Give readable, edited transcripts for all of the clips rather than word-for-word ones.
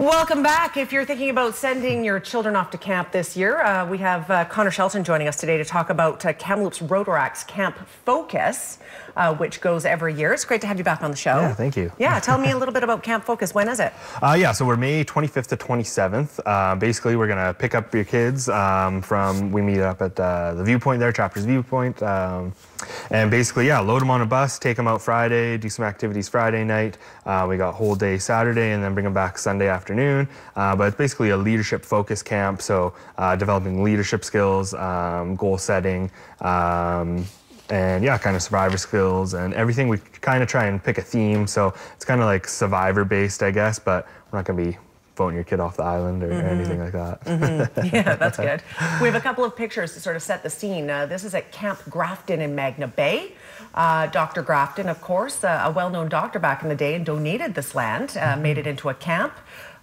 Welcome back. If you're thinking about sending your children off to camp this year, we have Connor Shelton joining us today to talk about Kamloops Rotaract's Camp Focus, which goes every year. It's great to have you back on the show. Yeah, thank you. Yeah, tell me a little bit about Camp Focus. When is it? Yeah, so we're May 25th to 27th. Basically, we're going to pick up your kids we meet up at the Viewpoint there, Chapter's Viewpoint. And basically, yeah, load them on a bus, take them out Friday, do some activities Friday night. We got whole day Saturday, and then bring them back Sunday afternoon. But it's basically a leadership focus camp, so developing leadership skills, goal setting, and yeah, kind of survivor skills and everything. We kind of try and pick a theme, so it's kind of like survivor based, I guess, but we're not going to be voting your kid off the island or anything like that. Yeah, that's good. We have a couple of pictures to sort of set the scene. This is at Camp Grafton in Magna Bay. Dr. Grafton, of course, a well-known doctor back in the day, and donated this land, made it into a camp.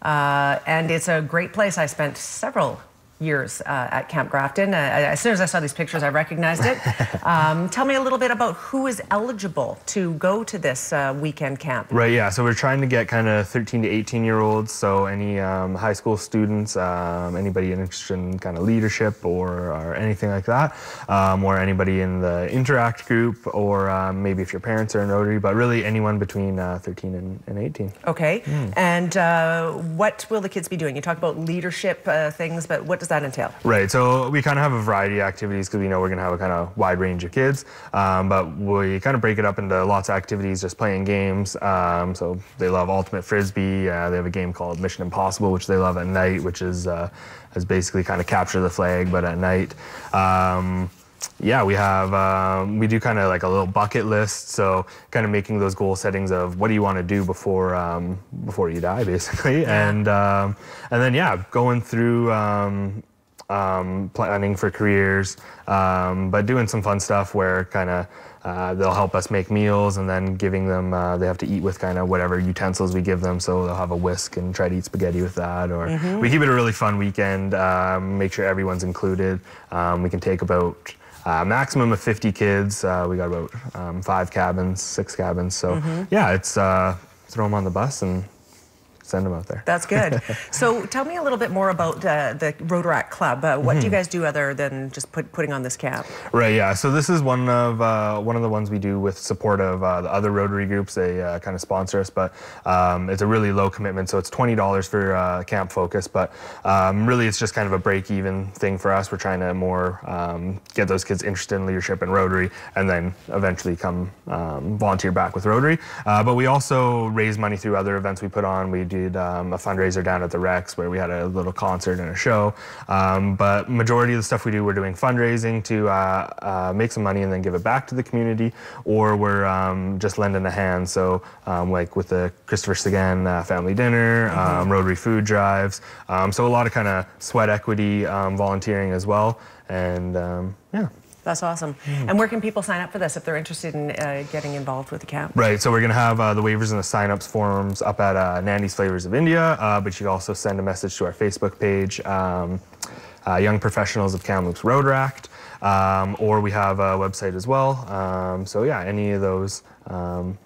And it's a great place. I spent several years at Camp Grafton. As soon as I saw these pictures, I recognized it. Tell me a little bit about who is eligible to go to this weekend camp. Right, yeah, so we're trying to get kind of 13 to 18-year-olds, so any high school students, anybody interested in kind of leadership or anything like that, or anybody in the Interact group, or maybe if your parents are in Rotary, but really anyone between 13 and 18. Okay, and what will the kids be doing? You talk about leadership things, but what does that entail? Right, so we kind of have a variety of activities because we know we're going to have a kind of wide range of kids, but we kind of break it up into lots of activities, just playing games. So they love Ultimate Frisbee. They have a game called Mission Impossible, which they love at night, which is basically kind of capture the flag, but at night. Yeah, we do kind of like a little bucket list, so kind of making those goal settings of what do you want to do before you die, basically, and then yeah, going through planning for careers, but doing some fun stuff where kind of they'll help us make meals, and then giving them they have to eat with kind of whatever utensils we give them, so they'll have a whisk and try to eat spaghetti with that, or we keep it a really fun weekend, make sure everyone's included. We can take about maximum of 50 kids. We got about 5 cabins, 6 cabins. So yeah, it's throw them on the bus and send them out there. That's good. So tell me a little bit more about the Rotaract Club. What do you guys do other than just putting on this camp? Right, yeah. So this is one of the ones we do with support of the other Rotary groups. They kind of sponsor us, but it's a really low commitment. So it's $20 for Camp Focus, but really it's just kind of a break-even thing for us. We're trying to more get those kids interested in leadership and Rotary, and then eventually come volunteer back with Rotary. But we also raise money through other events we put on. We did a fundraiser down at the Rex where we had a little concert and a show. But majority of the stuff we do, we're doing fundraising to make some money and then give it back to the community, or we're just lending a hand. So like with the Christopher Sagan family dinner, Rotary food drives. So a lot of kind of sweat equity volunteering as well. And yeah. That's awesome. And where can people sign up for this if they're interested in getting involved with the camp? Right, so we're going to have the waivers and the sign-ups forms up at Nandy's Flavors of India, but you can also send a message to our Facebook page, Young Professionals of Kamloops Rotaract, or we have a website as well. So yeah, any of those,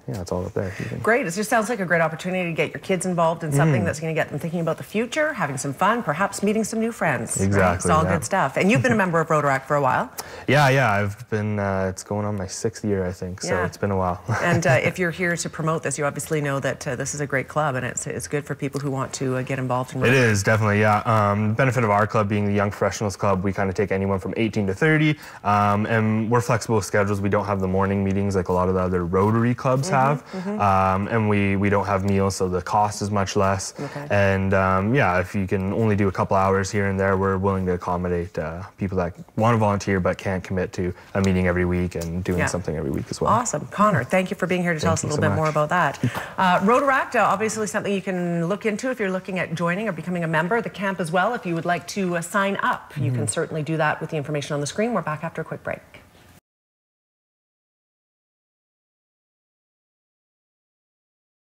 yeah, it's all up there. Great. It just sounds like a great opportunity to get your kids involved in something that's going to get them thinking about the future, having some fun, perhaps meeting some new friends. Exactly. Right? It's all good stuff. And you've been a member of Rotaract for a while. Yeah, I've been, it's going on my 6th year, I think, so it's been a while. And if you're here to promote this, you obviously know that this is a great club, and it's good for people who want to get involved in Rotary. It is, definitely, yeah. Benefit of our club being the Young Professionals Club, we kind of take anyone from 18 to 30, and we're flexible with schedules. We don't have the morning meetings like a lot of the other Rotary clubs have, and we don't have meals, so the cost is much less. And yeah, if you can only do a couple hours here and there, we're willing to accommodate people that want to volunteer but can't commit to a meeting every week and doing something every week as well. Awesome. Connor, thank you for being here to tell us a little bit more about that. Rotaract, obviously something you can look into if you're looking at joining or becoming a member. The camp as well, if you would like to sign up, you can certainly do that with the information on the screen. We're back after a quick break.